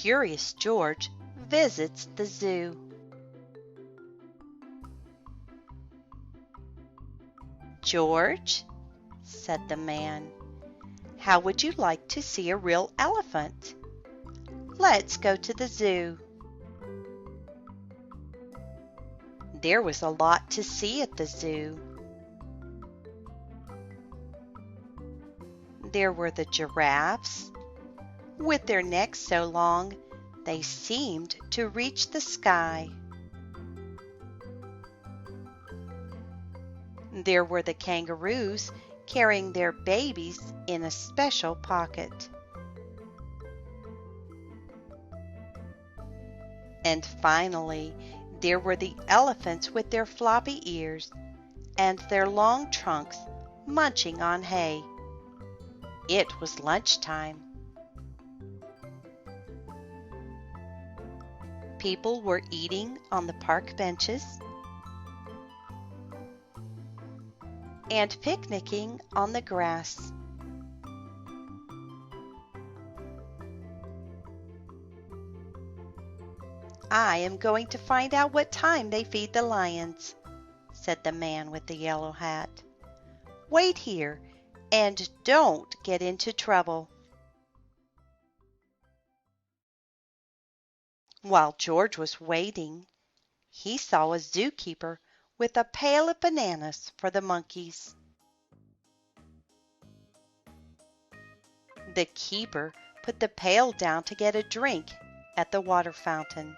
Curious George visits the zoo. "George," said the man, "how would you like to see a real elephant? Let's go to the zoo." There was a lot to see at the zoo. There were the giraffes, with their necks so long they seemed to reach the sky. There were the kangaroos carrying their babies in a special pocket. And finally, there were the elephants with their floppy ears and their long trunks munching on hay. It was lunchtime. People were eating on the park benches and picnicking on the grass. "I am going to find out what time they feed the lions," said the man with the yellow hat. "Wait here and don't get into trouble." While George was waiting, he saw a zookeeper with a pail of bananas for the monkeys. The keeper put the pail down to get a drink at the water fountain.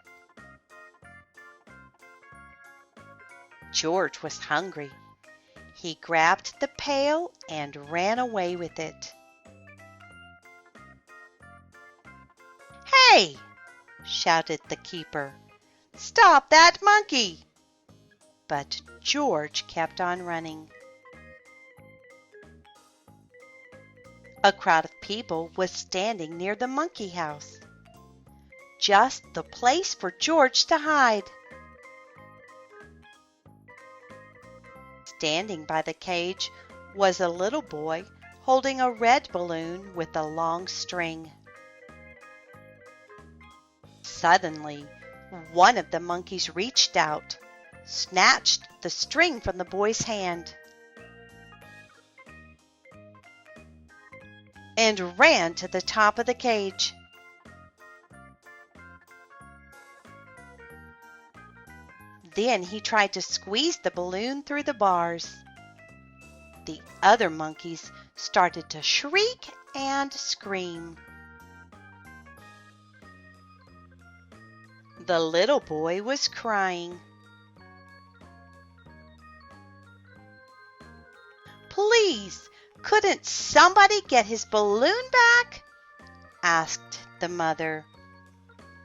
George was hungry. He grabbed the pail and ran away with it. "Hey!" shouted the keeper. "Stop that monkey!" But George kept on running. A crowd of people was standing near the monkey house. Just the place for George to hide. Standing by the cage was a little boy holding a red balloon with a long string. Suddenly, one of the monkeys reached out, snatched the string from the boy's hand, and ran to the top of the cage. Then he tried to squeeze the balloon through the bars. The other monkeys started to shriek and scream. The little boy was crying. "Please, couldn't somebody get his balloon back?" asked the mother.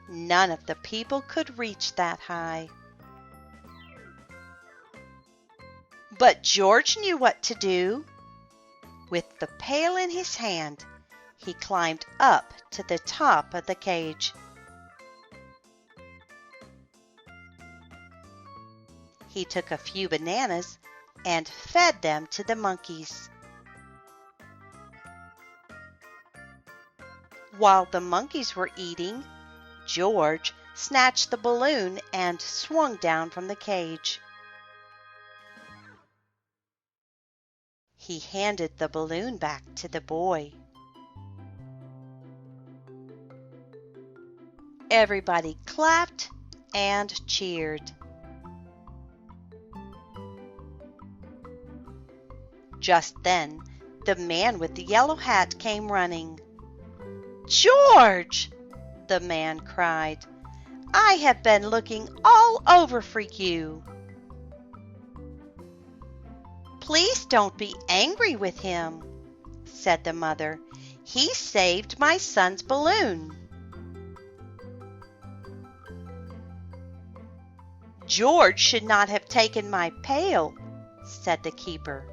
None of the people could reach that high. But George knew what to do. With the pail in his hand, he climbed up to the top of the cage. He took a few bananas and fed them to the monkeys. While the monkeys were eating, George snatched the balloon and swung down from the cage. He handed the balloon back to the boy. Everybody clapped and cheered. Just then, the man with the yellow hat came running. "George!" the man cried. "I have been looking all over for you." "Please don't be angry with him," said the mother. "He saved my son's balloon." "George should not have taken my pail," said the keeper.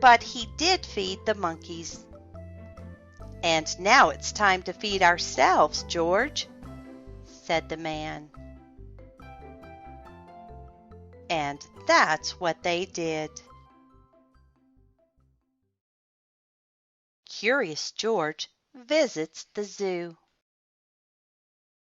"But he did feed the monkeys." "And now it's time to feed ourselves, George," said the man. And that's what they did. Curious George visits the zoo.